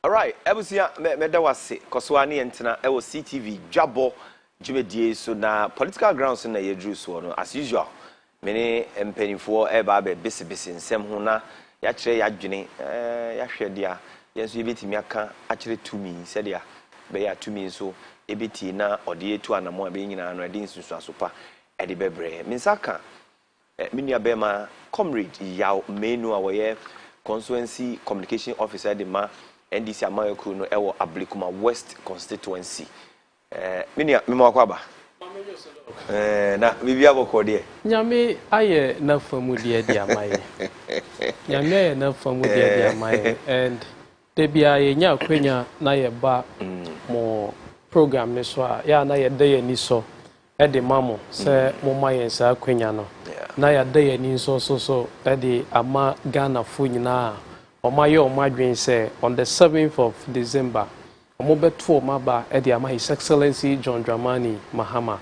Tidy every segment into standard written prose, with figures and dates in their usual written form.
All right, ebusia me da wase koswani entena e wo Ctv Dwabo jumedie so na political grounds na ye drew so no as usual many empenifo e ba be bisi nsem ho na ya kire ya dwene ya hwede a yenso yebetimi aka a kire tumi se dia be ya tumi so ebeti na ode etu anamo be nyina no ade nsusu asopa e de bebre minsaka minia be ma comrade yaw menu a woye constituency communication officer de ma NDC Amayoku no ewo Ablikuma West constituency. Minia mimo akwaba. Na bibia boko de. Nyame aye na famu de de amaye. Nyame aye na famu de de amaye and de bia ye nya kwenya na ye ba mo program ne so a ya na ye de ye ni so e de mamo se mo maye sa kwenya no. Na ya de ye ni so e de ama Ghana fo nyina Omayo Omadwin say on the 7th of December, Omobeto Maba at the Ama His Excellency John Dramani Mahama.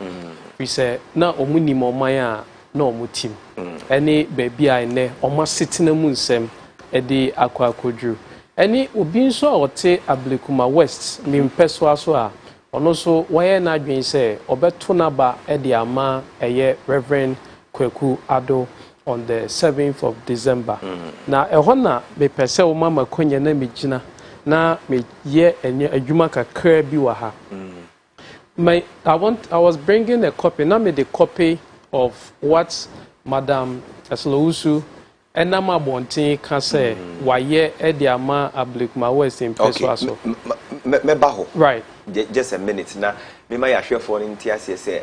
We say na omuni momaya no mutim. Any baby I ne Oma sitting a moon sem at the Aqua Kodru. Any ubin so or te Ablikuma West, Mim Peswaswa, and also why Nadwin say Obeto Naba at the Ama a year Reverend Kweku Ado. On the 7th of December. Na ehona me pese o mama konya na me gina na me ye enye adwuma kakra bi wa ha. I was bringing a copy, na me the copy of what Madam Aslousu enama bontin ka say waye e de ama Ablikuma West in Peswaso. Me baho. Right. Just a minute na me ma ya hwe for ntia se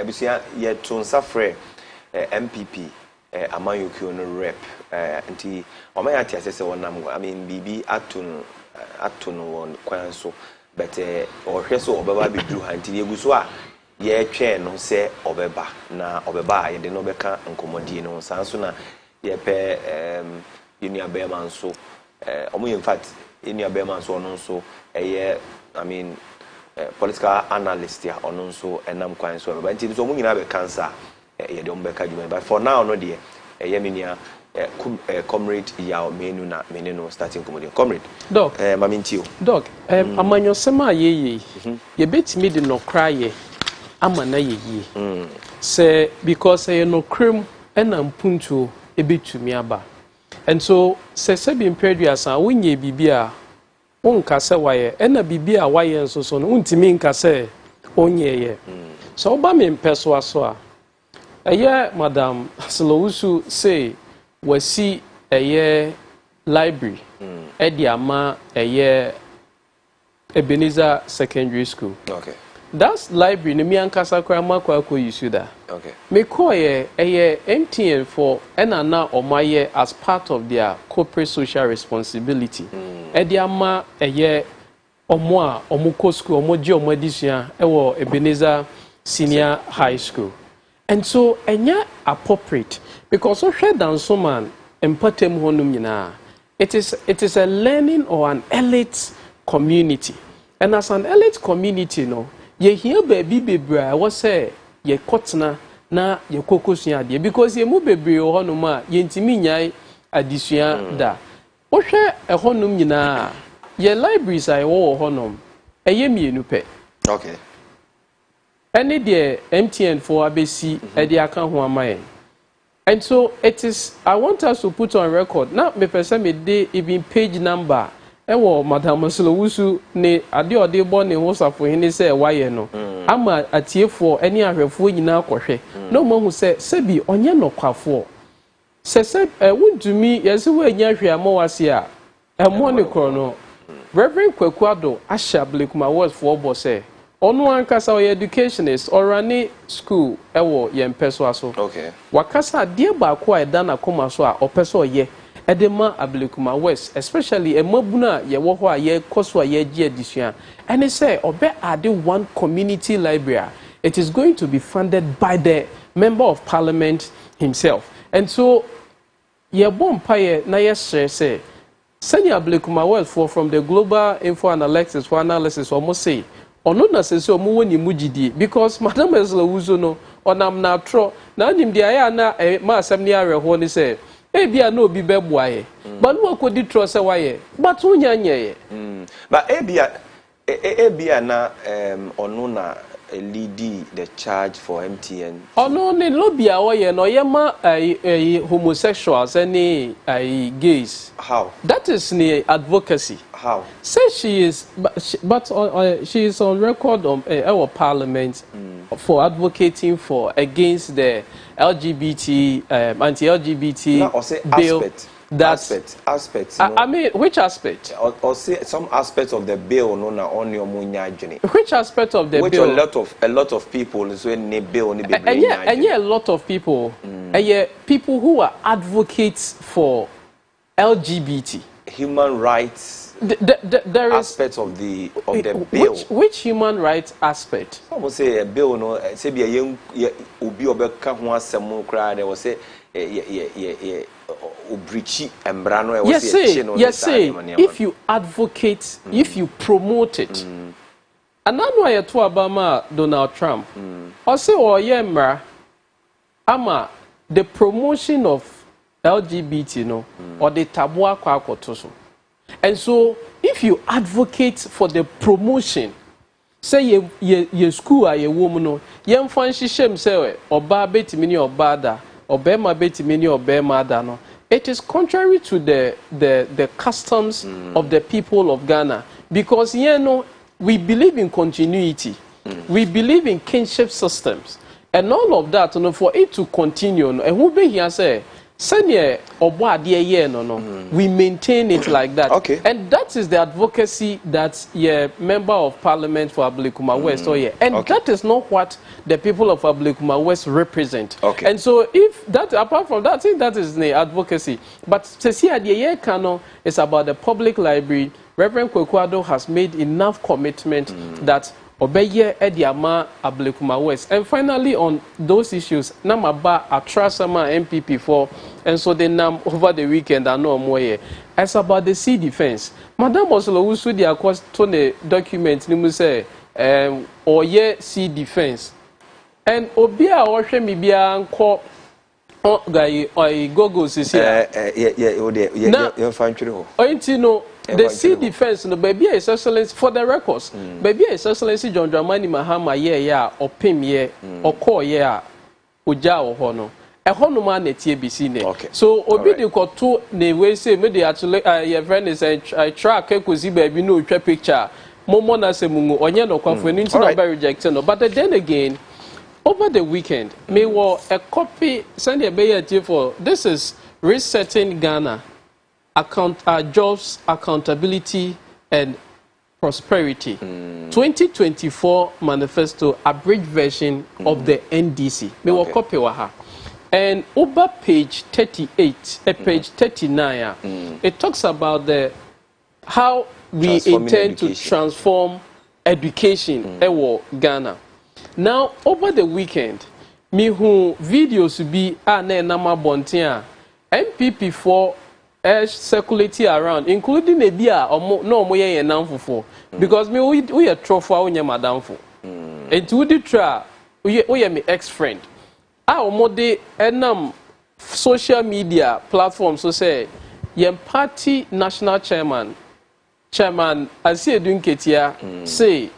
busia ye tonsa frɛ MPP Amayoku no rep nti omaya tia se wonam I mean bibi atun won kwan so but ohwe so obeba be dru ha nti eguso a ye twe no se obeba na obeba ye de no beka nkomodi no sanso na ye pe unia beman so omo in fact unia beman so no so eye I mean political analyst ya ono so enam kwan so obeba nti so mo nyina be cancer ye de ombeka djuma but for now no de yeminia comrade yaw menu na meneno starting comedy comrade doc mamintio doc amanyo sema ye betimi de no kraye amana ye say because ye no krem ena mpuntu ebetumi aba and so se bi impeduasa wonye bibia wonka se waye ena bibia waye nso so no untimi nka se onye ye so oba me mpeso aso a Madam Aslousu say wasi library Ediama Ebenezer Secondary School. Okay. That's library ni mi ankasa kwa makwa ko yusuda. Okay. Me ko MTN for enana omaye as part of their corporate social responsibility. Ediama omo a omuko school omoji omodisia ewo Ebenezer Senior High School. And so, enya appropriate because so share down so man empatem honum nyina. It is a learning or an elite community. And as an elite community, no, ye hear baby bebra was say ye kotna na ye kokosua de because ye mu bebre honum a ye ntimi nyai adisua da. Wo hwe honum nyina ye libraries ai wo honum eye mienu pe. Okay. Any day MTN for ABC the account who am I? And so it is I want us to put on record now me person me dey even page number ewo Madam Aslousu ne ade ode born in WhatsApp for him say why no ama atiefo any ahwefo nyina akohwe no mo hu say sebi onye nokwafo se wuntumi yesi we nya hwe amowase a emo ne krono Reverend Kweku Ado ahya Ablikuma West for bo say Onu ankasa o educationist or any school ewo ye mpeso aso. Okay. Wakasa die ba ko a eda na koma so a opeso ye edema Ablikuma West especially emabuna ye wo ho a ye koso a ye gie adisua. And he say obe ade one community library. It is going to be funded by the member of parliament himself. And so ye bompaye na ye say senior Ablikuma West from the global info analysis almost say ono na sese omo woni mugidi because Madam Aslousu no onam na tro na nim dia ya na ma asem ni areho ni say ebia no obi beboaye but no akodi trust waye but unya nyeye but ebia na onu na lead the charge for MTN ono ne lobby awoye no yema homosexuals any gays. How? That is the advocacy. How? Say she is but she is on record on our parliament for advocating for against the LGBT anti-LGBT bill. Aspect. I mean, which aspect? Or say some aspects of the bill no na on your munyajini. Which aspect of the which bill? Which a lot of people is when ne bill ni be. And yeah, a lot of people. And yeah, people who are advocates for LGBT human rights. There is aspects of the bill. Which human rights aspect? Someone say a bill no say be a young obi obeka ho asem kra there was say yes, if you advocate, if you promote it. And I know I to Obama Donald Trump. I say, oh yeah, ama the promotion of LGBT, no, or the tabua kwakotoso. And so, if you advocate for the promotion, say ye school a ye woman no, ye mfanshi shem say oba betimini obada, obema betimini obema da no. It is contrary to the customs of the people of Ghana because you know we believe in continuity, we believe in kinship systems, and all of that. You know, for it to continue, and who be here say, "Senior we maintain it like that." Okay. And that is the advocacy that member of parliament for Ablekuma West and that is not what the people of Ablekuma West represent. Okay. And so if that, apart from that, I think that is the advocacy. But Cecia the Kano is about the public library. Reverend Kwekwado has made enough commitment that Obeye Ediama Ablekuma West. And finally, on those issues, Namaba Atrasama MPP for, and so they nam over the weekend and no more. It's about the sea defense. Madam Oslo Usu the across to the document, Nimu say, or sea defense. And Obia or Shemibia and call guy or Gogos is here. You're fine, no. The sea defense, no baby is excellence for the records. Baby is excellency John Dramani Mahama or Pim or Ko Uja or Hono. A Honoman at TBC ne. So Obi de Koto ne way say maybe actually your friend is a track Kuzi baby no picture. Momona Semungu or Yano Conference number rejected. But then again, over the weekend, me were a copy send a bay for this is resetting Ghana. Jobs, accountability, and prosperity. 2024 manifesto, abridged version of the NDC. Me will copy waha. And over page 38, page 39, it talks about how we intend to transform education in Ghana. Now, over the weekend, me who videos be nama bontia MPP for circulating around, including a beer or no more for because me we are trophy on madam for. And to the try, we are my ex-friend. Our mode enam social media platforms so say yem party national chairman I see doing ketia say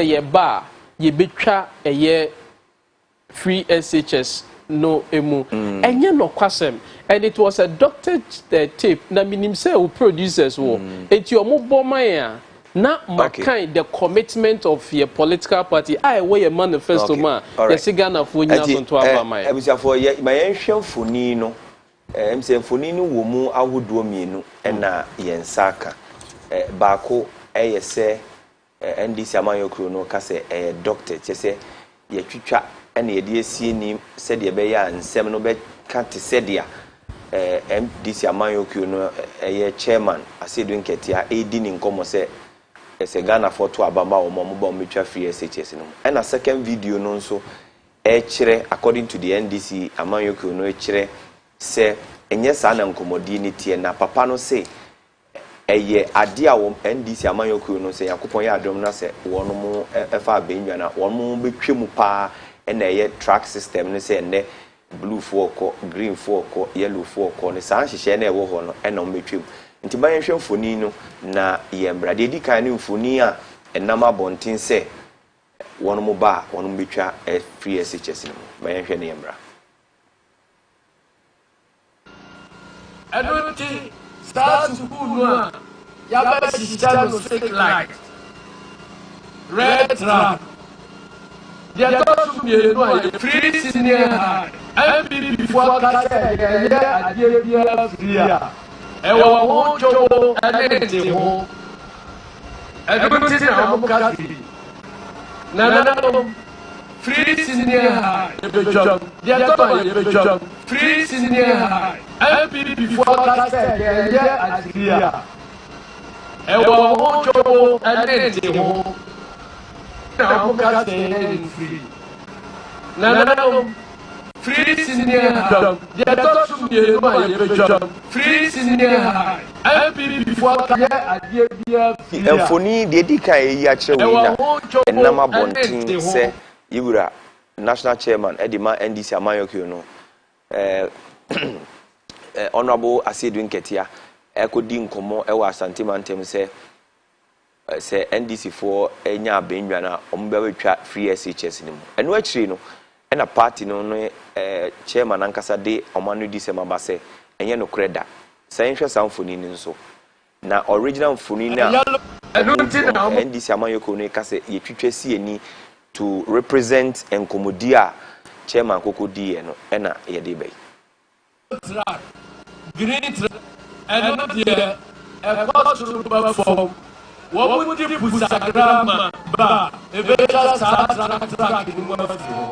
ye bar ye betcha a year free SHS no emu and ye no kwasem. And it was a doctored tape. Na minim say who producers wo. It your mobile maya. Na kind the commitment of your political party. I wear a manifesto man. Yes, Ghana for you to have my. I was for my ancient funino. Say funino womu awudu mienu. Na yensaka. Bako say NDC amayo krono kase doctor. Say ye chicha and ye DSC ni said ye beya and seven no can't say MDC Amanyoku no chairman ase do nketia edi ni nkomo se Ghana for to abamba o mo mutual free SHS no and a second video no nso kire according to the NDC Amanyoku no kire se enye sa na nkomodi ni tie na papa no se ade a NDC Amanyoku no se yakopon ya adom na se wono mo efa benwa na wono mo betwemu pa na track system no se enne blue for green for yellow for ne saa hyehyɛ na ɛwɔ hɔ no ɛna ɔmetwam nti ban hwɛ mfoni no na yɛmbra de di kan ne mfoni a ɛnam abɔnten sɛ wɔn mo ba wɔn mo betwa free SHS no ban hwɛ ne yɛmbra ɛno nti saa school no a yaba hyehyɛ no stick light red trap the adults mmienu a free senior high MPP for kasa yɛyɛ adeɛ biara free a ɛwɔ ho dwobo ɛne nte ho ɛno nti na wɔn ka free na nananom free senior high yɛbɛdwam the adults yɛbɛdwam free senior high MPP for kasa yɛyɛ adeɛ a ɛwɔ ho dwobo ɛne nte ho na wɔn ka free na nananom free senior high the adults mmienu a yɛbɛdwam free senior high MPP for kasa adeɛ biara free a mfoni de di kan yi akyerɛ wo na ɛnam abɔnten sɛ yewura national chairman edima NDC amanyɔkio no honorable Asiedu Nketia ekodi nkomo ɛwɔ Asante Mantem sɛ NDC for enya abenwa na ombɛwetwa free SHS no mu ɛno akyiri no ɛna party no no chairman ankasa de ɔmano di sɛ maba sɛ ɛnyɛ no kreda sɛ nhwɛ saa mfoni no nso na original mfoni na NDC amanyɔkio no ka sɛ yɛtwitwa si ani to represent enkomodi a chairman kokodi no ɛna yɛde bɛyi green ɛno deɛ ɛkɔ soro ba fam wɔn di busagrama ba ebɛtwa saa track no mu afi hɔ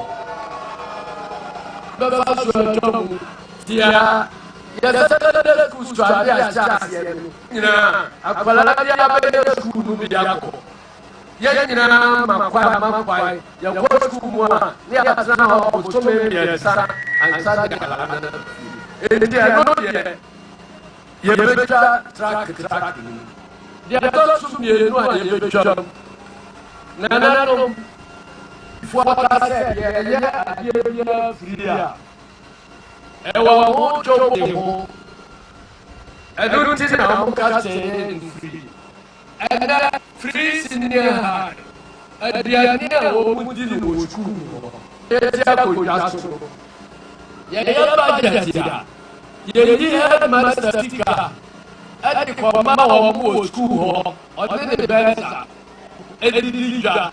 bɛfa so ɛdɔm tia yɛsɛdɛdɛ kustu ade ahyɛ aseɛ no nyinaa akwalala bi abɛyɛ sukuu no bi akɔ yɛn nyinaa makwae yɛkɔ sukuu mu a ne yɛatena hɔ bosome mmiɛnsa ansa de akwalala no enti ɛno deɛ yɛbɛtwa track no deɛ ɛtɔ so mmienu a yɛbɛtwam na nananom fo aka sɛ yɛyɛ adeɛ biara firi a ɛwɔ ho dwobo de ho ɛno nti na wɔn ka kyerɛ mfiri ɛnɛ free senior high aduane a wɔn di no wɔ sukuu hɔ yɛti akonnwa so yɛyɛ budget a yɛyi headmaster sika ɛde kɔma wɔn wɔ sukuu hɔ ɔde ne bɛnsa ɛdidi dwa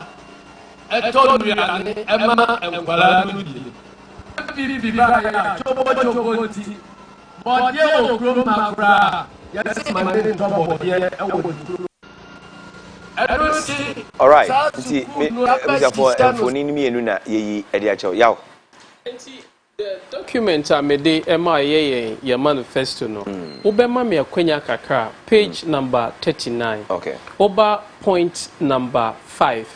ɛtɔ nnuane ɛma nkwalaa no die bibi ba yɛ twobo nti bɔdeɛ wɔ kurom ma koraa yɛsɛ ma ne ntɔ bɔdeɛ ɛwɔ kurom ɛno nti alright nti ebusafo mfoni ni mienu na yeyi ɛde akyɛw yaw nti the document a mede ɛma yɛ manifesto no wobɛma me akwanya kakra page number 39 okay over point number 5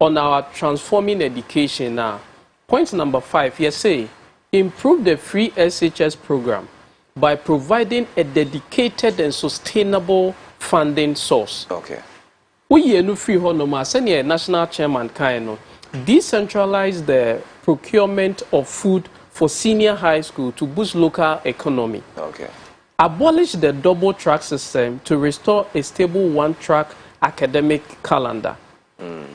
on our transforming education now. Point number 5, you say, improve the free SHS program by providing a dedicated and sustainable funding source. Okay. We no free honoma, senior national chairman Kaino, decentralize the procurement of food for senior high school to boost local economy. Okay. Abolish the double track system to restore a stable one-track academic calendar.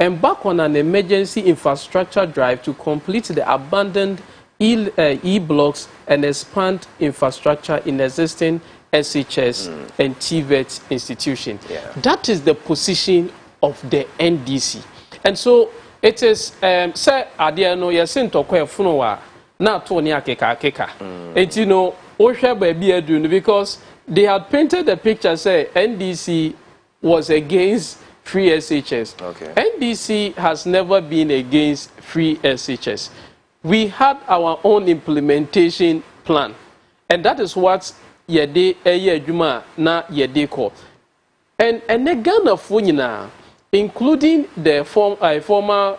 Embark on an emergency infrastructure drive to complete the abandoned E-blocks and expand infrastructure in existing SHS and TVET institutions. Yeah. That is the position of the NDC. And so it is, say, Adiano, yasin tokwe funowa, na to ni akeka. And you know, Osha baby doing because they had painted the picture, say, NDC was against free SHS. Okay. NDC has never been against free SHS. We had our own implementation plan, and that is what yede juma na yede ko. And the Ghana funina, including the former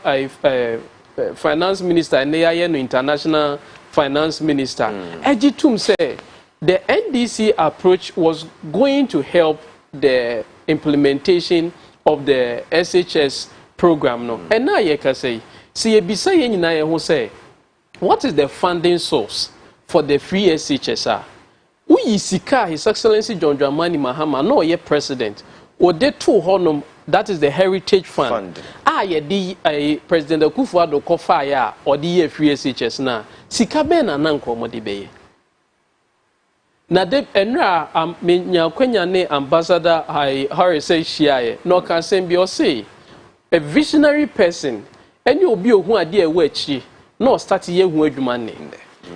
finance minister and the international finance minister, Ejitum said the NDC approach was going to help the implementation of the SHS program no and now you can say see ebisa ye nyina ye ho say what is the funding source for the free SHSR? Uyi sika His Excellency John Dramani Mahama no ye president or de two honum, that is the heritage fund. Ye di President Akufo-Addo kofa ya or the free SHS na sika be na nanko modi be. Na de enra nya kwenya ne ambassador Harry say shia no can say bi o say a visionary person any obi ohun ade e wa achi no start ye hu adwuma ne.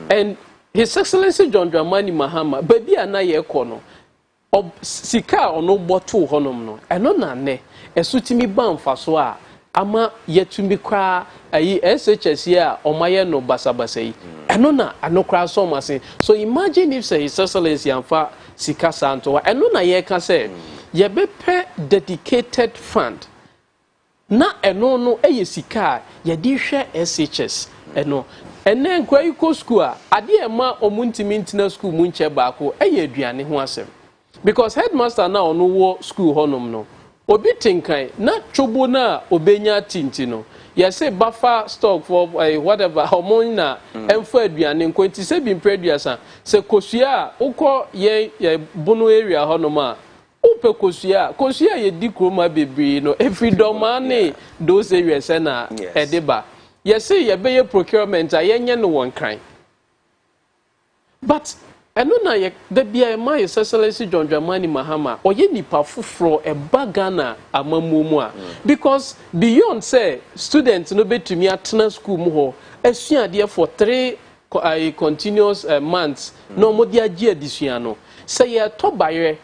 And His Excellency John Dramani Mahama baby ana ye ko no sika ono boto honom no eno na ne esutimi banfa so a ama yetumi kwa SHS ya omaye no basabasa yi eno na anokra so mase. So imagine if say His Excellency amfa sika santo eno na ye ka say ye be pe dedicated fund na eno no eye sika ye di hwe SHS eno ene nkwa iko school a ade e ma omuntimi ntina school mu nche baako eye aduane ho asem because headmaster na ono wo school honom no obi tinkan na chobo na obenya tinti no ye say buffer stock for whatever hormone na emfo aduane nkwenti se bi producer se kosua ukọ ye bono area honom a upe kosua ye di kroma bebre no every domane those areas na edeba. Yes, you be procurement, I ain't no one kind. But I know now the be my His Excellency John Dramani Mahama or ye nipa fufro e bagana amamumua. Because beyond say students no be to me at school mo esua there for 3 continuous months no mo dia gie disuano. Say ye to bayre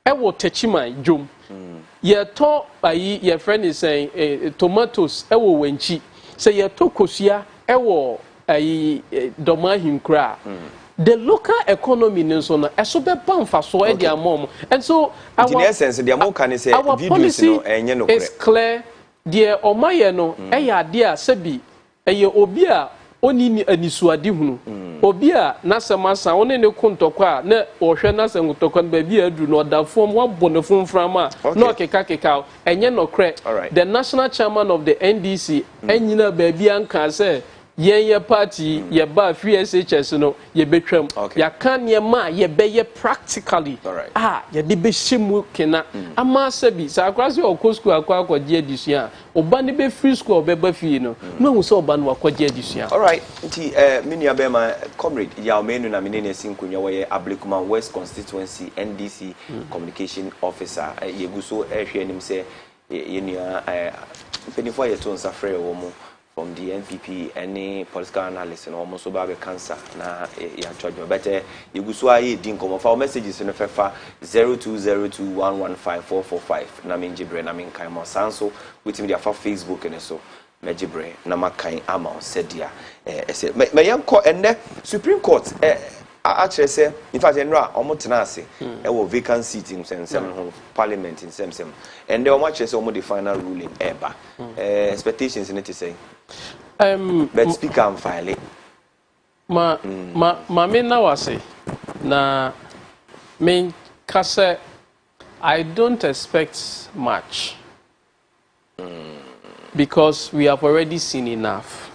e wo techiman jom. Ye to bayi your friend is saying tomatoes e wo wenchi. Say ye to kosia ewo doma hinkra the local economy nso no eso be banfa so e dia mom and so our essence the amount can say videos no enye no is clear the omaye no eya de a sebi eye obi a oni ni anisuade hunu obi a nasemasa one ne kontokwa na ohwe nasemutokwa ba bi adu no da form one bonefon frama no keka enye no kre the national chairman of the NDC enyina ba bi anka say ye party ye ba free SHS no ye betwam ya kan ye ma ye beye practically ye de be hyimu kena ama sabi sa akwase okọ school akwaje adisua oba ne be free school obeba fie no no hu se oba no akwaje adisua. All right nti menu abema comrade ya menu na menene sinkunya we Ablekuma West constituency NDC communication officer yeguso ehwe nim se ye nua penifo ye to nsafre wo mu from the NPP any political analyst and almost about cancer na ya charge but you go so ayi din komo fa messages no fefa 0202115445 na menjibre na menkan mo sanso with me for Facebook and so mejibre na makan ama sedia me yanko enne Supreme Court actually say in fact enra omotena ase e wo vacant seat in sensem parliament in sensem and they actually say omo the final ruling eba expectations in it say but speaker am file ma me na wase na me kase I don't expect much because we have already seen enough.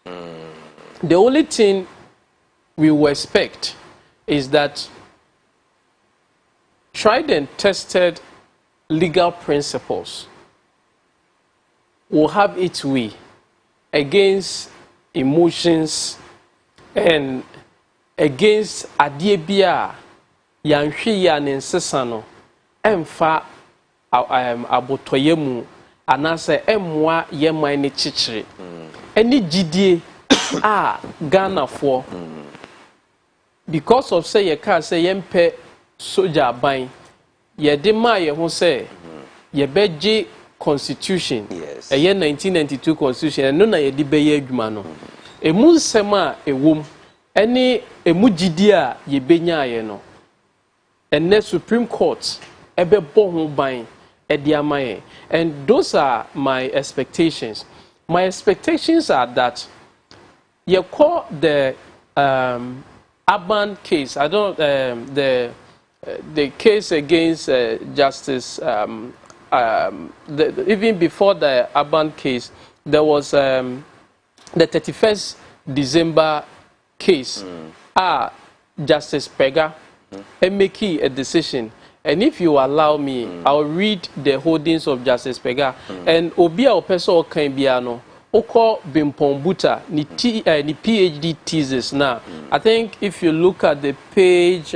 The only thing we will expect is that tried and tested legal principles will have its way against emotions and against adiebia yanhwe ya nensesano emfa abotoyemu anase emwa yeman ne chichire eni gidie Ghana for because of say ye can say yempe soldier ban ye de ma ye ho say ye beje constitution a year 1992 constitution no na ye de be ye adwuma no emu nsem a ewom ene emu gidi a ye benya ye no ene Supreme Court ebe bo ho ban e de amaye and those are my expectations. My expectations are that you call the urban case. I don't the case against Justice. Even before the urban case, there was the 31st December case, Justice Pega, and making a decision. And if you allow me, I'll read the holdings of Justice Pega. And Obia Opeso Kambiano, Oko Bimpombuta, ni PhD thesis now. I think if you look at the page,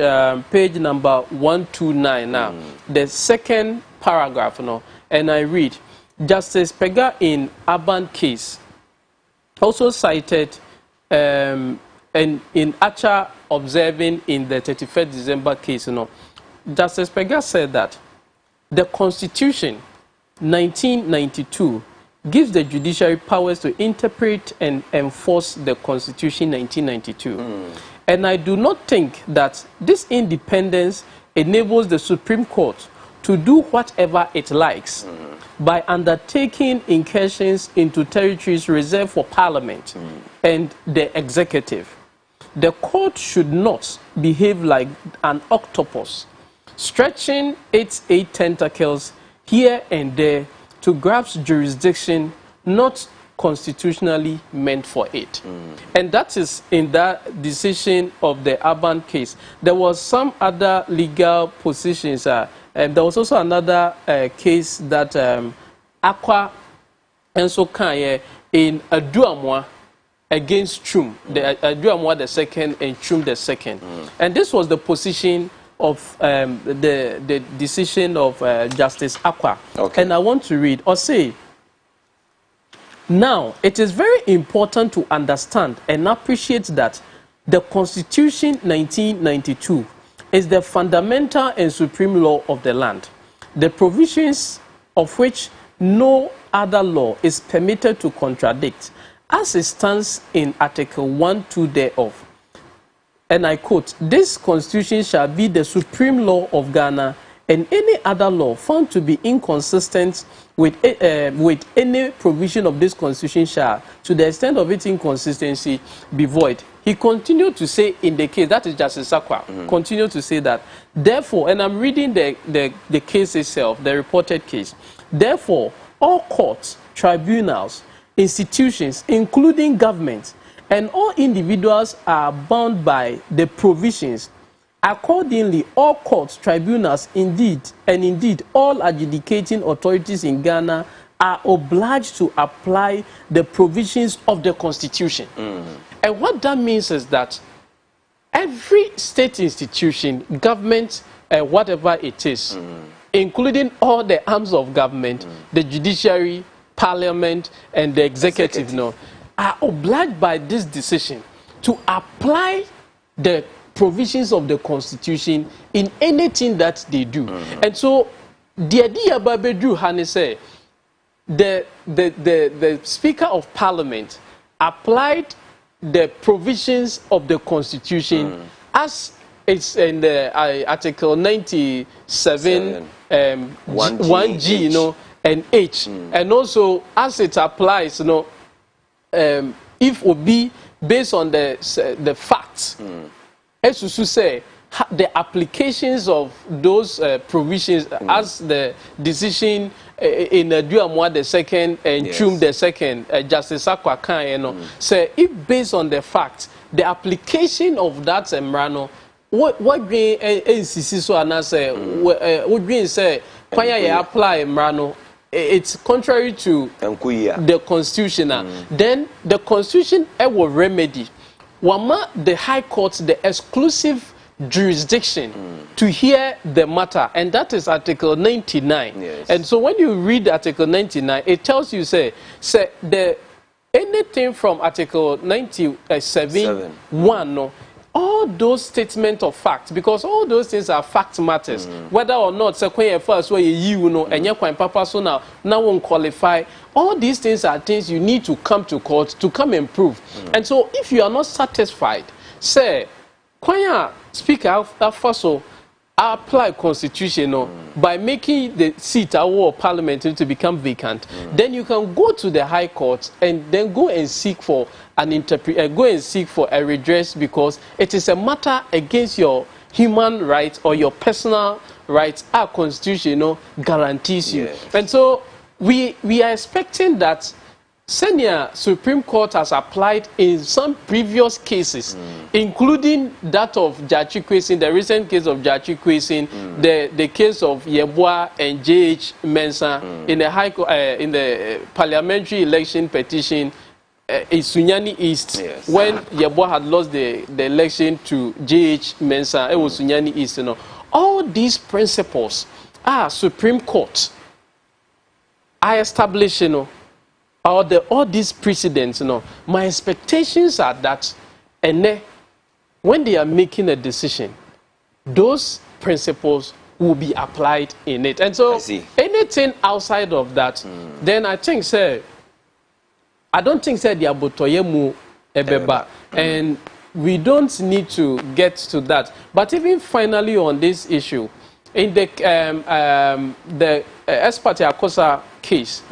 page number 129 now, the second paragraph now, and I read, Justice Pega in Urban case also cited, and in Acha observing in the 31st December case, Justice Pega said that the Constitution 1992 gives the judiciary powers to interpret and enforce the Constitution 1992. And I do not think that this independence enables the Supreme Court to do whatever it likes by undertaking incursions into territories reserved for Parliament and the executive. The court should not behave like an octopus, stretching its 8 tentacles here and there to grasp jurisdiction not constitutionally meant for it. And that is in that decision of the Urban case. There was some other legal positions, and there was also another case that Aqua and so Kanye in Aduamwa against Chum, the Aduamwa the second and Chum the second. And this was the position of the decision of Justice Aqua. And I want to read or say, now it is very important to understand and appreciate that the Constitution 1992 is the fundamental and supreme law of the land, the provisions of which no other law is permitted to contradict, as it stands in Article 1(2) thereof. And I quote, this Constitution shall be the supreme law of Ghana, and any other law found to be inconsistent with any provision of this Constitution shall, to the extent of its inconsistency, be void. He continued to say in the case, that is Justice Sakwa, continued to say that, therefore, and I'm reading the case itself, the reported case, therefore, all courts, tribunals, institutions, including governments, and all individuals are bound by the provisions. Accordingly, all courts, tribunals, indeed all adjudicating authorities in Ghana are obliged to apply the provisions of the Constitution. And what that means is that every state institution, government, whatever it is, including all the arms of government, the judiciary, parliament, and the executive. Are obliged by this decision to apply the provisions of the Constitution in anything that they do. And so, the idea Babedu Hane say, the Speaker of Parliament applied the provisions of the Constitution as it's in the Article 97, 1G, and H, and also as it applies, if it be based on the facts, as you say, the applications of those provisions as the decision in Duamwa the second and Chum the second, Justice Sakwa Kan, say if based on the facts, the application of that Emrano, what being NCC so and say, would be say, Kwaya apply Emrano. It's contrary to the Constitution. Then the Constitution will remedy Wama the High Court the exclusive jurisdiction to hear the matter, and that is Article 99. And so when you read Article 99, it tells you say anything from Article 97 1 all those statements of facts, because all those things are fact matters, whether or not first and papa so now won't qualify. All these things are things you need to come to court to come and prove. And so if you are not satisfied, say Kwanya Speaker Faso apply Constitution by making the seat of Parliament to become vacant, then you can go to the High Court and then go and seek for go and seek for a redress, because it is a matter against your human rights or your personal rights. Our Constitution guarantees you. And so we are expecting that Senior Supreme Court has applied in some previous cases, including that of Jachi Kwesin, the recent case of Jachi Kwesin, the case of Yeboah and J.H. Mensah in the in the parliamentary election petition in Sunyani East, when Yeboah had lost the election to J.H. Mensah. It was Sunyani East, you know. All these principles are Supreme Court. I establish, you know, all these precedents, you know, my expectations are that, and when they are making a decision, those principles will be applied in it. And so, anything outside of that, then I think, sir, I don't think, sir, the abotoyemu ebeba, and we don't need to get to that. But even finally on this issue, in the Espati Akosa case,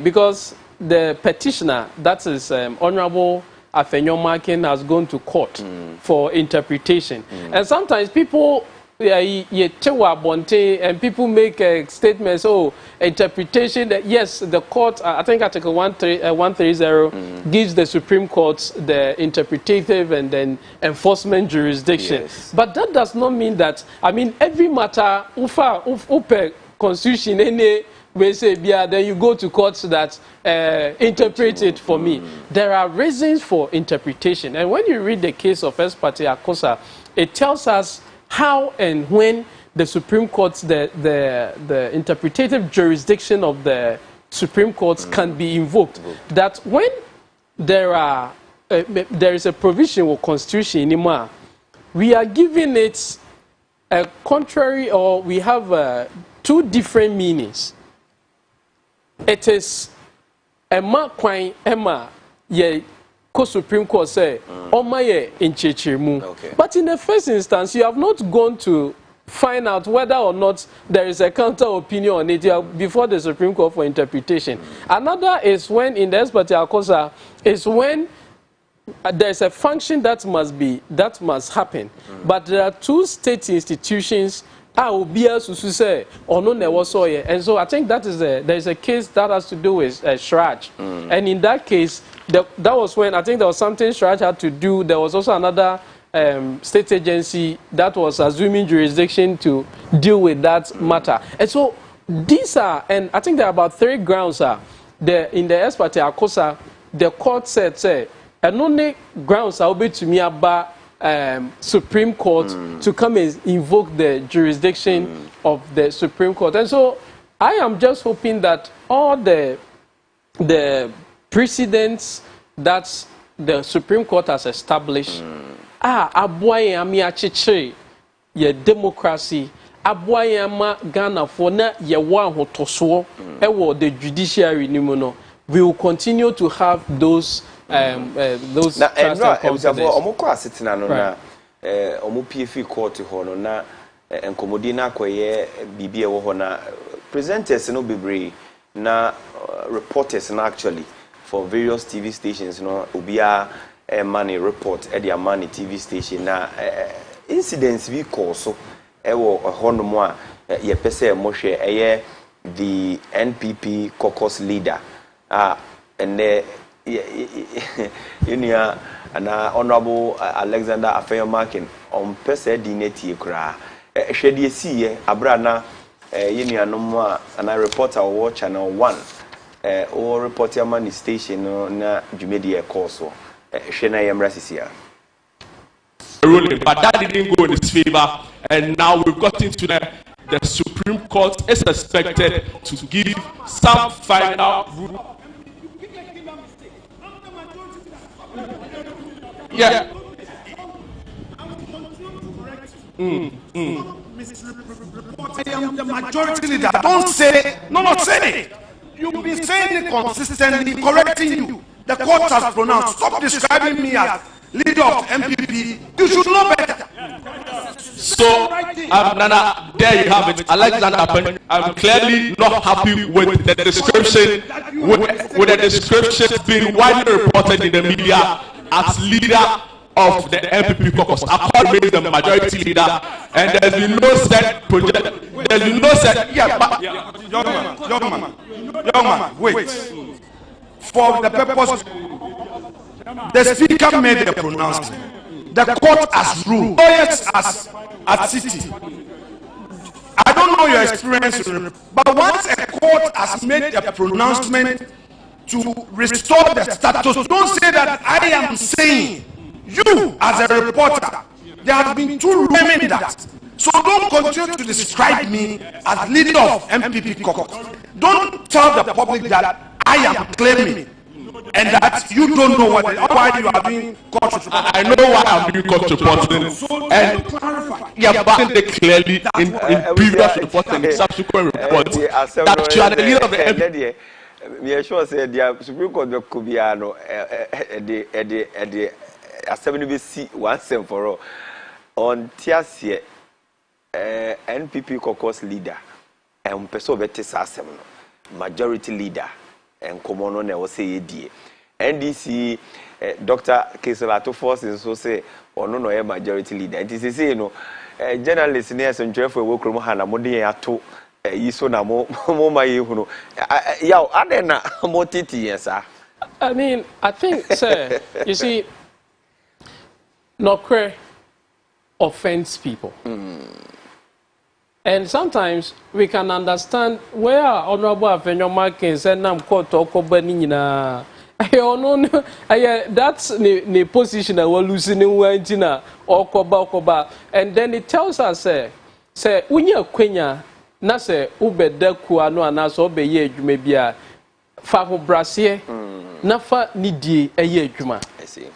because the petitioner, that is Honorable Afenyomakin, has gone to court for interpretation. And sometimes people, and people make statements, oh, interpretation, that yes, the court, I think Article 130 gives the Supreme Court the interpretative and then enforcement jurisdiction. Yes. But that does not mean that, I mean, every matter, upe constitution, any we say, yeah, then you go to courts that interpret it for me. There are reasons for interpretation. And when you read the case of Espati Akosa, it tells us how and when the Supreme Court, the interpretative jurisdiction of the Supreme Court can be invoked. That when there is a provision or constitution anymore, we are giving it a contrary, or we have two different meanings. It is Emma Quine Emma ye Supreme Court say Omaye in Chichimu. But in the first instance, you have not gone to find out whether or not there is a counter opinion on it before the Supreme Court for interpretation. Another is when in the Espati Akosa is when there is a function that must happen. But there are two state institutions and so I think that is there is a case that has to do with Shraj. And in that case, that was when I think there was something Shraj had to do. There was also another state agency that was assuming jurisdiction to deal with that matter. And so these are, and I think there are about 3 grounds in the Espati Akosa, the court said, say, and only grounds are open to me about Supreme Court to come and invoke the jurisdiction of the Supreme Court. And so I am just hoping that all the precedents that the Supreme Court has established aboye ami achichiri ye democracy, aboye ama Ghana for na ye wa hotoso ewo the judiciary ni mu no, we will continue to have those na omukọ asetina no na omu PFI court ho no na enkomodi na akoye bibie wo ho na presenters no bebre na reporters na actually for various TV stations no obia money report e dia money TV station na incidents we call so ewo hono mo a ye pese mo hwe eye the NPP caucus leader and Unia and Honorable Alexander Afenyomakin on Pese Dineti Kra. Shedi see Abrana Unia no more and I report our watch channel 1 or report your money station na Jumedia Corso. Shena Yamrasisia. But that didn't go in his favor, and now we've got into the Supreme Court is expected to give some final ruling. Yeah. I am the majority leader. Don't say no, say it. You've been saying it consistently, correcting you. The court has pronounced. Stop describing me as leader of MPP. You should know better. So, Nana, there you have it. Alexander, I'm clearly not happy with the description, with the description being widely reported in the media as leader of the MPP caucus. According to the majority leader, and there's been no set project. There's been no set. Young man, wait. for the purpose. The speaker made the pronouncement. The court has ruled. Lawyers at city. I don't know your experience, but once a court has made a pronouncement to restore the status, don't say that I am saying. You, as a reporter, there have been two women that. So don't continue to describe me as leader of MPP caucus. Don't tell the public that I am claiming and that you don't know why you are doing court reporting. I know why I'm doing court reporting, and yeah, but they clearly in previous reports and subsequent reports that you are the leader of the MPP. We are sure say the Supreme Court could be the assembly be see once and for all on Tiasie NPP caucus leader and person betis assembly majority leader and common on was say NDC Dr. Keselato force is so say or no majority leader. It is say no journalists near some for work from Hana Modi ato yiso na mo ma yehunu ya adena mo titi yesa. I mean, I think sir, you see Nokre offends people. And sometimes we can understand where Honorable Afenyo Markin said nam court talk bani na that's the position that we're losing in okoba and then it tells us say unya kwenya na say ubedaku ano anaso obeye adwuma bia fa ho brase na fa nidie eye adwuma.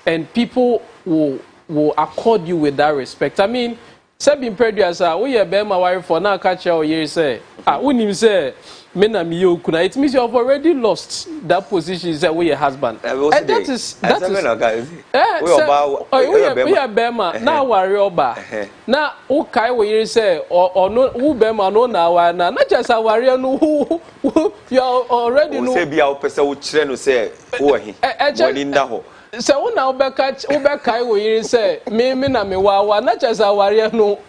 And people will accord you with that respect. I mean, Sebin Preduasa, we are Bema wife for now catch your years say. When him say, Menam kuna, it means you have already lost that position is that we your husband. And that is we are Bema, now worry oba. Now, who kai we say, or no, who Bema no now, not just a warrior who you already know. Say, be our person who say, who he, in that. So now Ubekai we say me na me wa not just a warrior no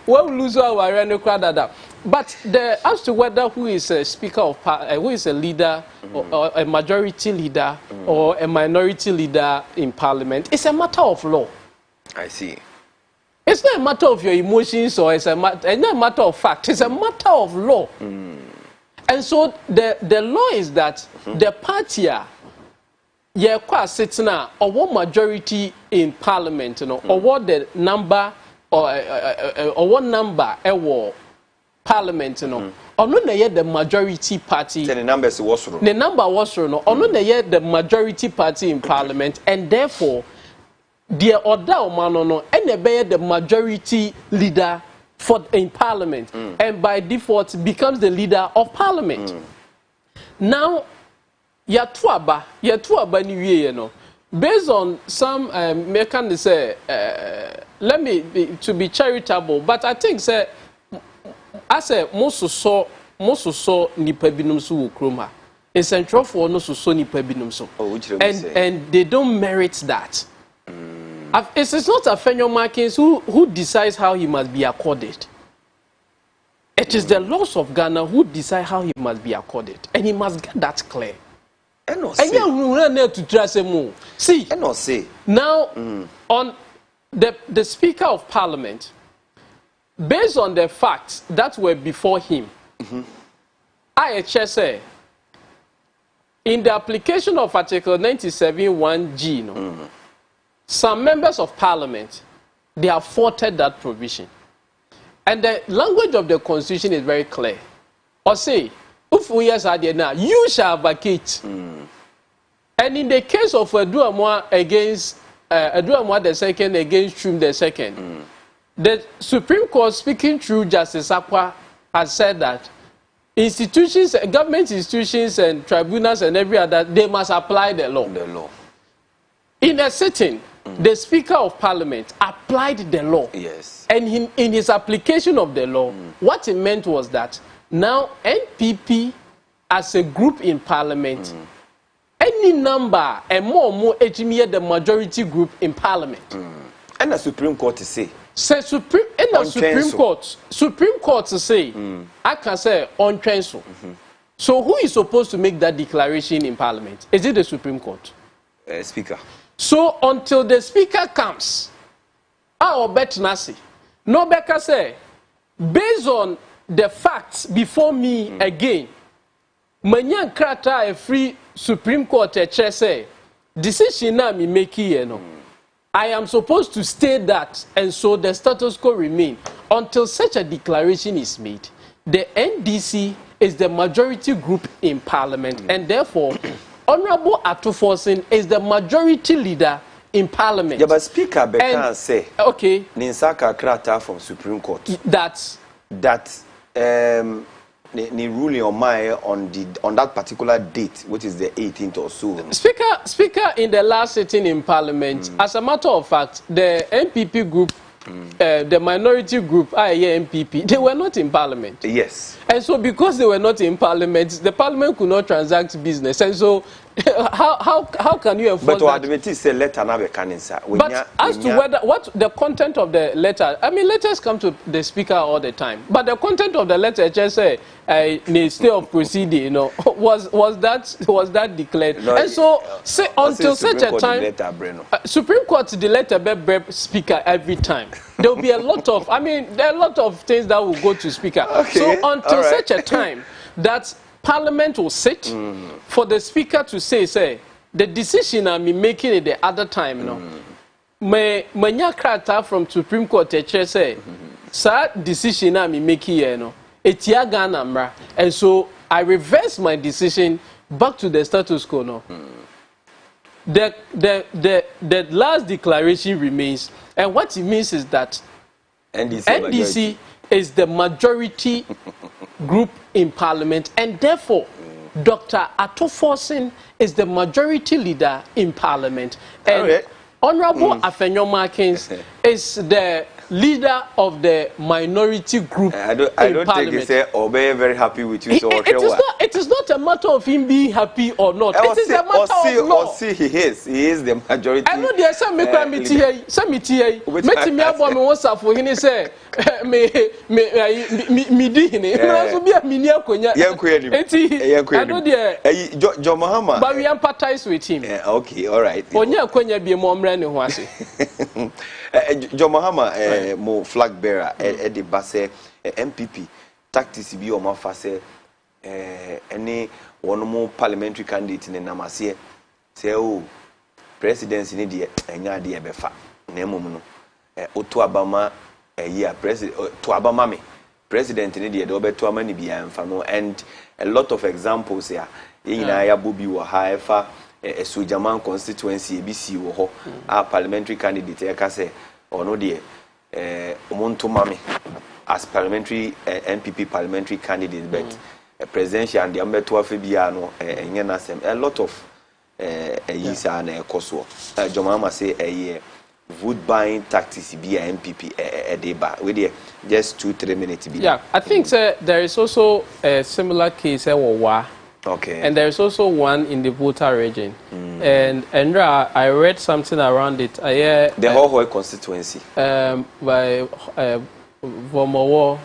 well lose our warrior no crowd. But as to whether who is a speaker of who is a leader or a majority leader or a minority leader in parliament, it's a matter of law. I see. It's not a matter of your emotions or it's not a matter of fact. It's a matter of law. And so the law is that the party yeah, quite sitting or what majority in parliament, you know, or what the number or what number parliament, you know, or no, the majority party. The numbers was wrong. The number was wrong, or no, the majority party in parliament, and therefore, the order man, and the majority leader for in parliament, and by default becomes the leader of parliament. Now. Yatuaba ni you know. Based on some can say let me to be charitable, but I think say I say most so nipa binum so wo kroma. Essential for no so nipa binum so. And they don't merit that. It's not Afenyo Markins who decides how he must be accorded. It is the laws of Ghana who decide how he must be accorded, and he must get that clear. See, now on the Speaker of Parliament, based on the facts that were before him, I say in the application of Article 97(1)(g), some members of Parliament they have faulted that provision, and the language of the Constitution is very clear. Or say. If we are there now, you shall vacate. And in the case of Aduamwa against Aduamwa the second against Chum the second, the Supreme Court, speaking through Justice Akwa, has said that institutions, government institutions and tribunals and every other, they must apply the law. In a sitting, the Speaker of Parliament applied the law. Yes. And in his application of the law, what it meant was that now, NPP as a group in parliament, any number and more the majority group in parliament. And the Supreme Court to say. Say Supreme Court to say, I can say on transfer. So who is supposed to make that declaration in Parliament? Is it the Supreme Court? Speaker. So until the Speaker comes, our bet nasi. No better say, based on the facts before me again, manyan krata a free Supreme Court say decision na me make here no. I am supposed to state that, and so the status quo remain until such a declaration is made. The NDC is the majority group in Parliament, and therefore, Honorable Atuforsen is the majority leader in Parliament. Yeah, but Speaker Bekan say, okay, Ninsaka Krata from Supreme Court. That the ruling on that particular date, which is the 18th or so. Speaker, in the last sitting in Parliament, as a matter of fact, the MPP group, the minority group, MPP, they were not in Parliament. Yes. And so because they were not in Parliament, the Parliament could not transact business. And so how can you enforce that? But admit say letter na be caninsa. But as to what the content of the letter, I mean, letters come to the Speaker all the time. But the content of the letter just say in state of proceeding, you know, was that declared? No, and so say until such a time, Supreme Court the letter be Speaker every time. There will be a lot of, I mean, there are a lot of things that will go to Speaker. Okay, so until such a time that Parliament will sit for the Speaker to say, the decision I'm making it the other time, no. Me krata from Supreme Court say, sir, decision I'm making here, no. Etia Ghana mra, and so I reverse my decision back to the status quo, no. The last declaration remains, and what it means is that NDC is the majority group in Parliament, and therefore Dr. Atuforsen is the majority leader in Parliament, and Honorable Afenyo Markins is the leader of the minority group I don't think he say Obey very happy with you. So it is not a matter of him being happy or not. It is a matter of law. He is the majority. I know there are some committee here. Met me up on one side for him say me di hine. So be a mini akonya. I know there. John Mahama. But we empathize with him. Okay, all right. Onya akonya bi mo mra ne ho ase. John Mahama mo flag bearer the basse MPP tactics bi o ma fa se any one more parliamentary candidate in namase say o presidency ni de enya de e befa na emom no oto abama year president to abama me president ni de obeto ama ni bia mfa no, and a lot of examples here yina ya bobi wo ha efa Sujaman constituency ABC wo ho a parliamentary candidate e ka say ono de omonto mame as parliamentary MPP parliamentary candidate, but presidential and the ambeto afebia no enye na sem a lot of yisa na ekoso Jomama say a vote buying tactics be a MPP deba we just 2-3 minutes be. Yeah, I think there is also a similar case okay, and there is also one in the Volta region, and I read something around it. The whole constituency by Vomowo,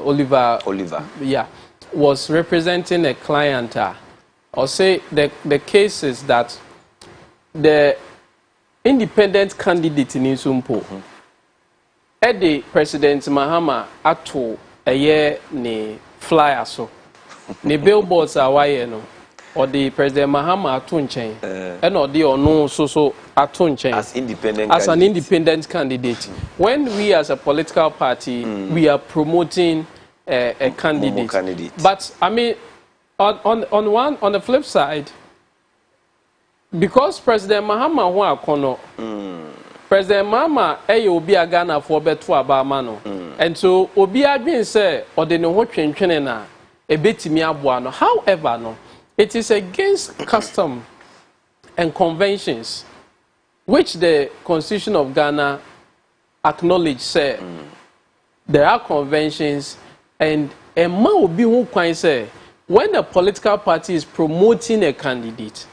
Oliver, yeah, was representing a client. Or say the case is that the independent candidate in Isumpo, Eddie President Mahama ato a year ne flyer so. The billboards are why no, or the President Mahama atunchen, and or the or no so atunchen as an independent candidate. When we as a political party we are promoting a candidate. But I mean, on the flip side, because President Mahama wa kono, President Mahama obi agana for beto abama no, and so obi adwin say or the no ho twentwene na. However, no, it is against custom and conventions which the Constitution of Ghana acknowledges. Say there are conventions, and a man will be who can say when a political party is promoting a candidate,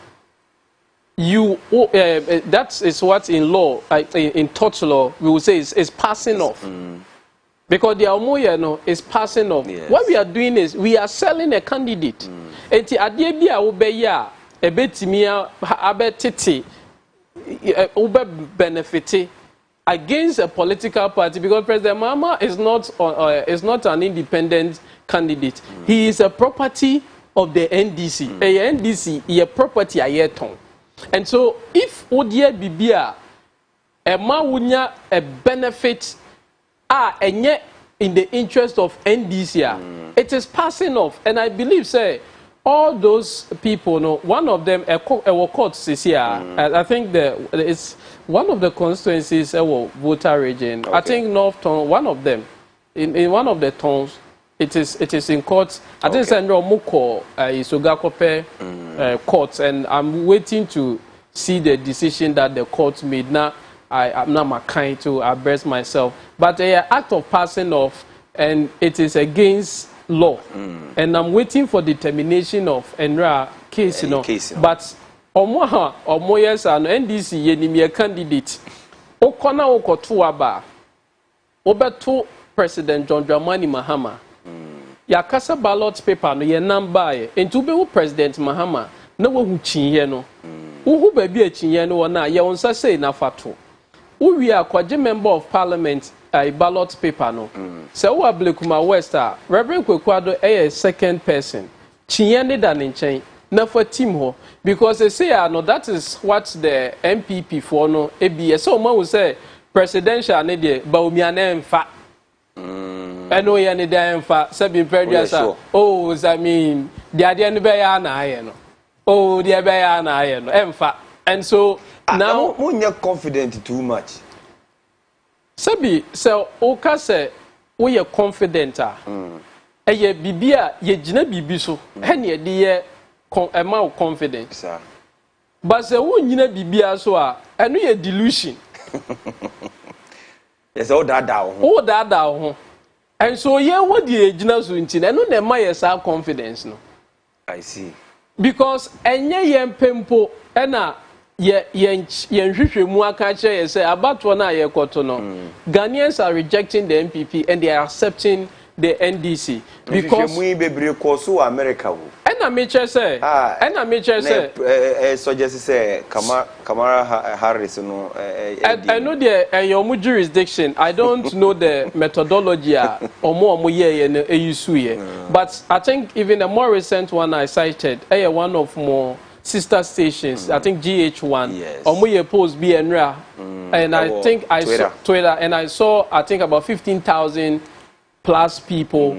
that is what in law, in tort law, we will say is passing off. Because the Omoye no is passing off. Yes. What we are doing is we are selling a candidate. Enti adie bi a wo be ya ebetimi abetete ube benefit against a political party, because President Mahama is not an independent candidate. He is a property of the NDC. A NDC is a property ayeton. And so if Odie Bibia wunya a benefit enye in the interest of NDC, it is passing off. And I believe say all those people, no, one of them a court here. I think it's one of the constituencies voter region. Okay. I think North Town, one of them, in one of the towns, it is in court. I think Sandro Muko is Ogakope court, and I'm waiting to see the decision that the court made. Now I'm not my kind to abreast myself, but an act of passing off, and it is against law, and I'm waiting for determination of Enra case, you know. But omo yes and NDC yenimie candidate okona okoto aba obeto President John Dramani Mahama ya kasa ballot paper no ye number ye enti ube President Mahama na wahu chinye no uhu baby a chinye no na ye onsa say na fato uwi akwaje member of parliament a ballot paper no se wo ablekuma West Reverend Kwekwado second person chinye ne da ne nchen na for team ho, because they say no, that is what the MPP for no ABS. So man will say presidential ne de ba omiane emfa eno ye ne de emfa sabi prejudice oh I mean the idea no be ya na aye no oh the be ya na aye no emfa. And so now you're confident too much sabi so oka say we are confident eye bibia ye gina bibi so he de ye amount confidence, sir. But the one you know, Bibia so I know a delusion. Yes, all that down. All that down. And so, yeah, what the agents will intend, I know that my self confidence. No, I see. Because any young pempo, and yen muakache say about one year kotono. Ghanaians are rejecting the MPP and they are accepting the NDC because we be breakoso America. And I make sure say, suggest say Kamala Harris no. I know the your jurisdiction. I don't know the methodology or more but I think even the more recent one I cited, one of more sister stations. I think GH1. Yes. Or post BNRA, and I think I saw Twitter, and I saw I think about 15,000 plus people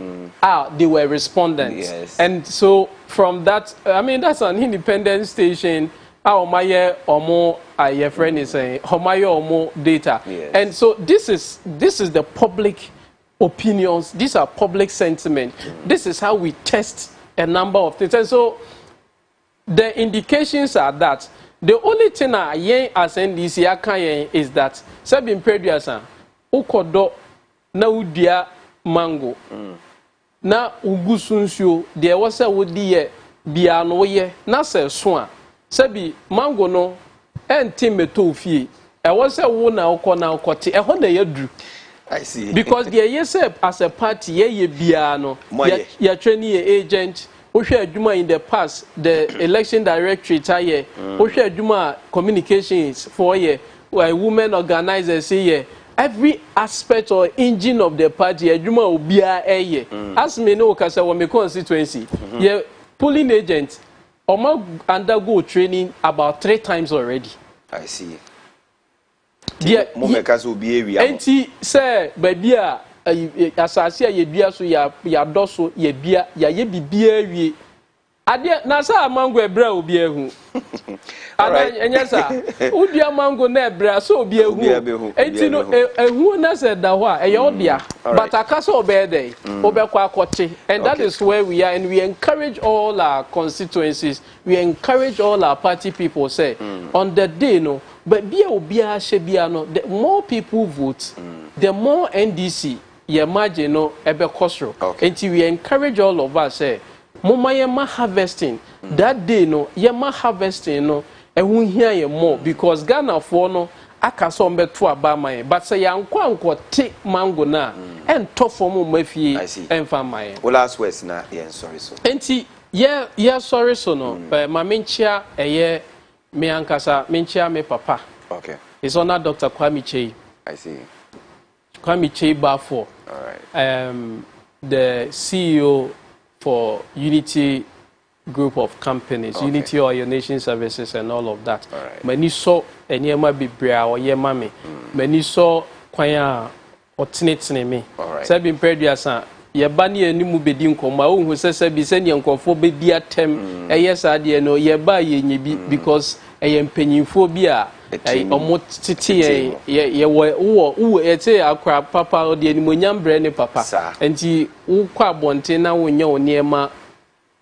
they were respondents. Yes. And so from that, I mean that's an independent station. Omaye omo your friend is saying Omaye omo data. Yes. And so this is the public opinions. These are public sentiment. This is how we test a number of things. And so the indications are that the only thing I as NDC is that Sabin Preduasa Ukodo na udia mango na ugusunsio de wose wodi ye bia no ye na se so a sabi mango no enti meto fie e wose wo na ukona ukote e ho na yadru. I see. Because the yesep as a party ye bia no ya training agent ohwe adwuma in the past the election directorate aye ohwe adwuma communications for ye women organizers here. Every aspect or engine of the party, adwuma obia eye. As me know, kasa wa me constituency, ye polling agents, oma undergo training about 3 times already. I see. Yeah, Momekaso obi area. Enti say baby a asase a ye bia so ya doso ye bia ya ye bibia wie. Ade na sa mango ebra obi ehu. Ana enyesa udia mango na ebra so obi ehu. Enti no ehu na se da ho a eye odia. But akasa obede obekwa akoche. And that is where we are, and we encourage all our constituencies, we encourage all our party people say on the day no but bia obia shebia no, the more people vote the more NDC ye margin no ebe kosro. Enti we encourage all of us say Mama yema harvesting that day no yema harvesting no ehun hia ye more because Ghana for no aka so mbeto aba man but say yankwa te mango na ento form mafie emfa man last words na sorry so enti sorry so no ma menchia eye me ankasa menchia me papa okay it's on Dr. Kwame Chei. I see. Kwame Chei Bafo. All right. The CEO for Unity Group of Companies, okay. Unity Oil Nation Services and all of that. All right. Many saw any ma bibria or ye mami. Many saw kwaya otinetine me. All right. Sabin predia ye bani eni mu bedi nkoma o hu sese bi se ne nkofo bedi atem eyesa de no ye ba ye nyebi because eye mpanyimfo bi a omo titi ye wo ete akra papa o de animonyam bre ne papa enti wo kwa abonte na wonya oniema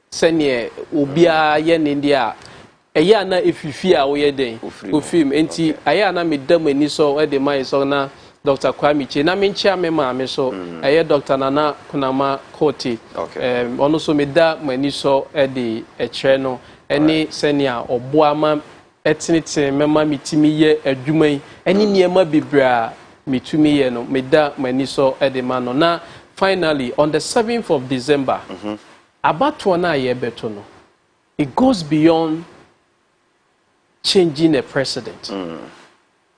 se ne obia ye ne dia eye ana efifi a wo ye den ofim enti aye ana medam ani so e de mai so na Dr. Kwame Chei na menchia me ma me so eye Dr. Nana Kunama Koti ono so meda mani so e de ekre no eni senia oboama etiniti mema mitimi ye adwuma yi eni niema bibra mitumi ye no meda mani so e de ma no na finally on the 7th of December abato na ye beto no it goes beyond changing a president.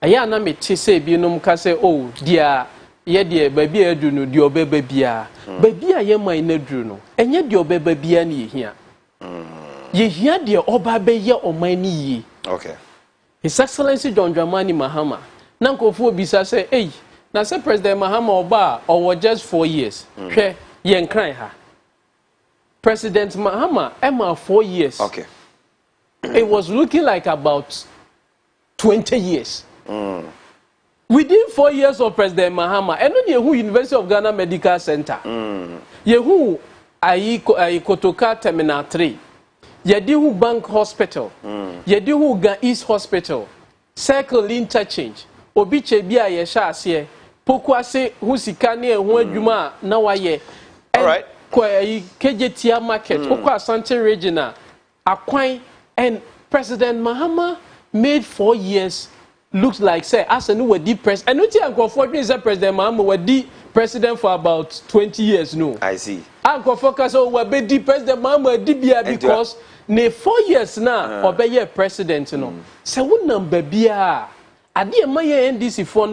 Aya na me te say bi no mka say oh dia ye de baby adu no de obeba bia baby a ye man na duru no enye de obeba bia na yehia yehia de oba be ye oman ni yi. Okay. His Excellency John Dramani Mahama na nkofo obisa say hey na say President Mahama oba or just 4 years hwe ye nkran ha President Mahama emma 4 years. Okay. It was looking like about 20 years. Within 4 years of President Mahama, and then Yehu University of Ghana Medical Center, Yehu Kotoka Terminal 3, Yedihu Bank Hospital, Yedihu Ga East Hospital, Circle Interchange, Obiche Bia Yesha Asiye, Pokwase Husikane Huajuma Nawaye, and KJTR Market, Okwa Asante Regional, Akwai, and President Mahama made 4 years. Looks like say as a new deep press and not uncle for President Mahama were the president for about 20 years no. I see. Uncle focus on what be the President Mahama DBA because ne 4 years now obey president no. So what number bia ade ma ye NDC for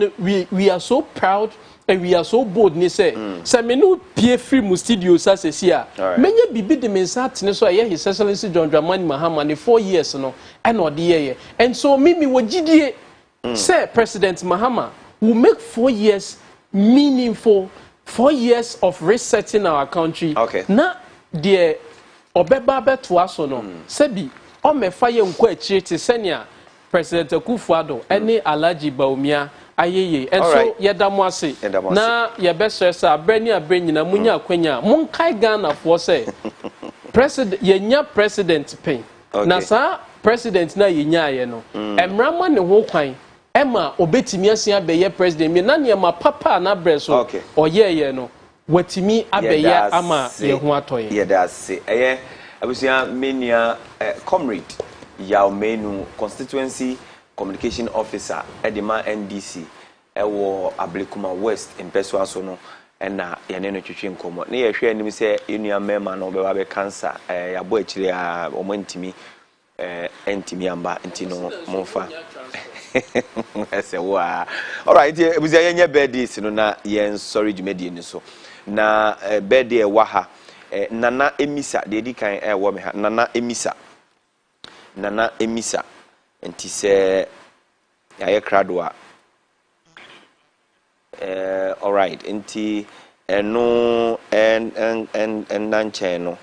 we are so proud and we are so bold ni say say me no pie free mu studio sa se sia menye bibi de mensa tene so aye His Excellency John Dramani Mahama ne 4 years no and ode ye and so me wogidie say President Mahama will make 4 years meaningful, 4 years of resetting our country. Okay. Na de obeba beto aso no sebi o me fa ye nkwa achire te senia President Akufo-Addo ene Alhaji Bawumia ayeye and so yedamo ase na ye be stressa abrani abrenyina munya akwanya monkai Ghana for say president yenya president pen na sa president na yenya ye no emrama ne ho kwan Emma obetimi asia beye president me na niema papa na breso oyeye no watimi abeye ama ye ho atoye ye da se eye abusia menia comrade yaw menu constituency communication officer edema NDC ewo Ablekuma West in Peswa so no na ye ne no twetwe nkomo na ye hwe anim se enua mema na obeba be cancer yabo akire a omantimi entimi amba ntino monfa ese wa alright ebuzi yenye birthdays no na yen sorry jumedi ni so na birthday wa ha nana emisa de di kan wo me ha nana emisa enti se ya krado a alright enti eno en nanche no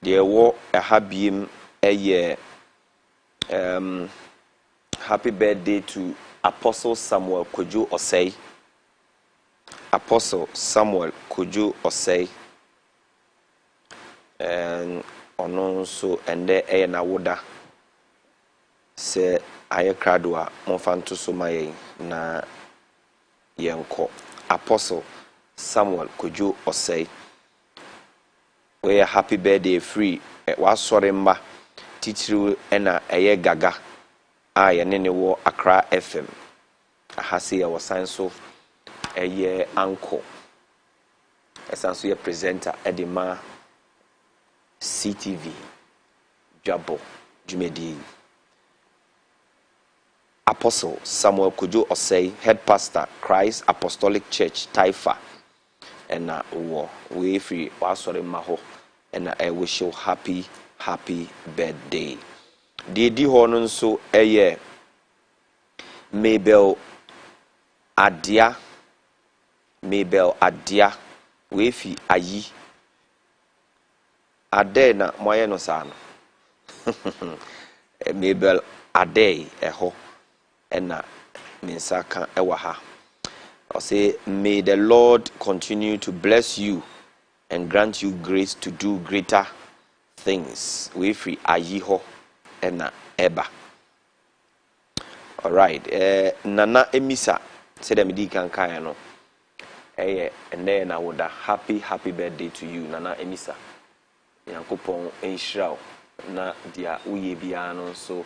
de wo habiem eye happy birthday to Apostle Samuel Kojo Osei. Apostle Samuel Kojo Osei. And also and there na woda se aye kradwa monfanto so maye na yenko Apostle Samuel Kojo Osei. We are happy birthday free wa sore mba titiri ena eye gaga a yene ne wo Accra FM ahase ya wasan so eye anchor esan so ye presenter edema Ctv Dwabo Jumedi. Apostle Samuel Kojo Osei, head pastor Christ Apostolic Church Taifa, and we free wasore maho, and I wish you happy birthday. Di honon so eye Mabel Adia we fi ayi ade na moye no sa no Mabel Ade eho ena minsaka ewa ha. I say, may the Lord continue to bless you and grant you grace to do greater things. We free ayiho ena eba. All right. Nana Emisa said me kan kan no. And then I would happy birthday to you, Nana Emisa. Yankopon enhyira na dia uye bia no so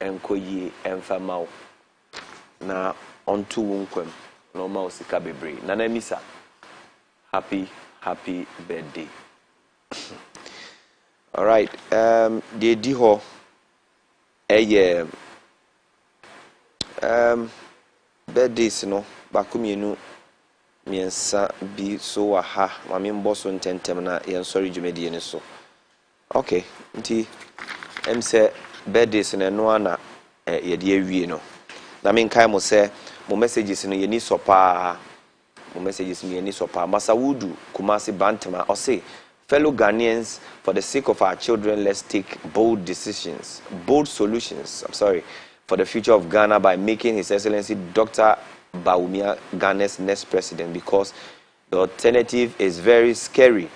enkoyi emfama na onto wonkwam no ma osika bebre. Nana Emisa, happy birthday. All right. De di ho birthdays no bakumienu miensa bi so aha mame mboso ntentem na yen sorry dwumadi ni so. Okay, nti say birthdays na no ana ye de awie no na me nkai mo se mo messages no ye ni sopa Masa Wudu Kumasi Bantama or say fellow Ghanaians, for the sake of our children, let's take bold solutions for the future of Ghana by making His Excellency Dr. Bawumia Ghana's next president, because the alternative is very scary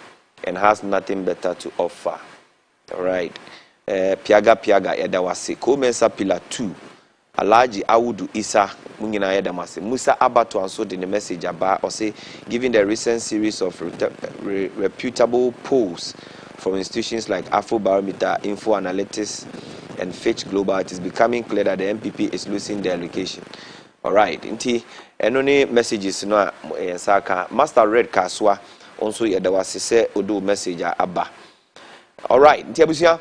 and has nothing better to offer. All right. Piaga Edawase Komensa Pillar 2 Alaji Awudu Isa Mungina Edamase Musa Abato and so the message about or say given the recent series of reputable polls from institutions like Afrobarometer, Info Analytics and Fitch Global, it is becoming clear that the MPP is losing their allocation. All right, inti enoni messages no saka Master Red Kaswa also yedawase se odo message aba. All right, inti abusia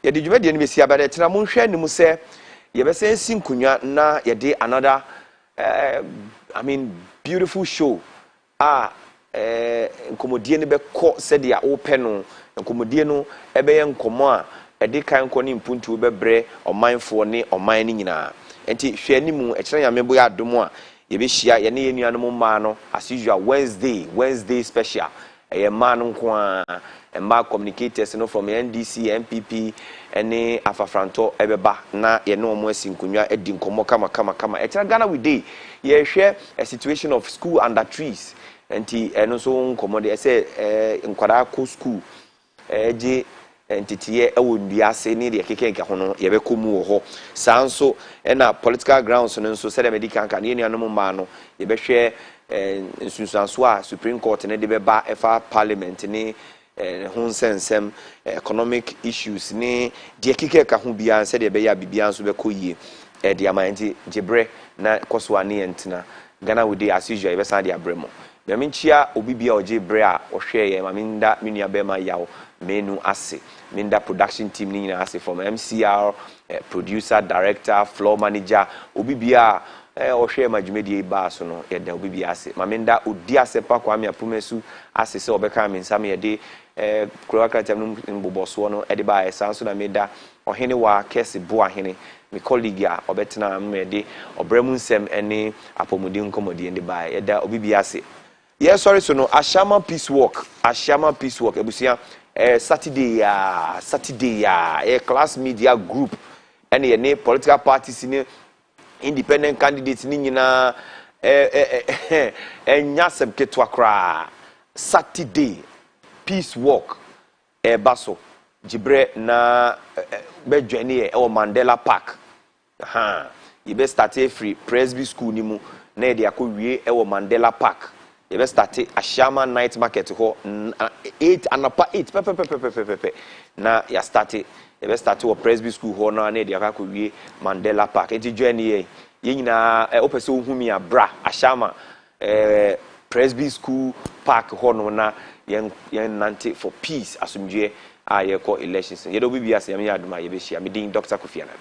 ye di dwumade ni besi abade tena mo hwe ni mu se ye be se nkunwa na ye de another beautiful show nkomodie ni be ko se dia open no nkomodie no ebe ye nkomo a edi kan ko ni mpuntu bebre omanfo ni oman ni nyina enti hwe ni mu e kire ya mebo ya adomo a ye be hia ye ne ye nuanom ma no as usual Wednesday special e man nko a emma communicators no from NDC MPP ene afafranto ebeba na ye no mo asinkunwa edi nkomo kama e kire Ghana we dey ye hwe a situation of school under trees enti eno so nkomo de say nkwara ko school je entitiye ewo nduase ne de kekeke ho no ye be komu ho sanso na political grounds no nso say medical kan ye nuanom ma no ye be hwe nsunsanso a Supreme Court ne de be ba efa parliament ne honsensem economic issues ne de kekeke ho bia say de be ya bibia nso be koyie de amanti jebre na koso ane entina Ghana we dey as usual ye be san de abremo Minchia obibia oje brea ohwe maminda minua bema yawo menu ase minda production team ni nyina ase from MCR producer director floor manager obibia ohwe madwumedie ba so no yeda obibia ase maminda odi ase pa kwa me apumesu ase se obeka me nsam yede kroakratam no mboboso no ede ba esa so na meda ohene wa kese bo ahene me colleague a obetena mede obramu nsem ene apomudi nkomodi ende ba yeda obibia ase. Yes, sorry, so no Ashama Peace Walk ebusia Saturday a class media group and any political parties in independent candidates ni nyina nyasem ketwa kra Saturday Peace Walk baso jibre na bedwane e Mandela Park you be start free Presby school ni mu na de akowie e Mandela Park. You best start a Shama night market ho 8 and upper 8 pepe na ya start you best start to Presby school ho na na dia ka ko wie Mandela Park enti journey yɛn nyinaa wopɛ sɛ wohu mi abra ahyama Presby School Park hɔ no na yɛn nante for peace asomdwe a yɛkɔ elections yɛde obi bi asɛm yɛ adoma yɛbɛhyia medin Dr. Kofi Annan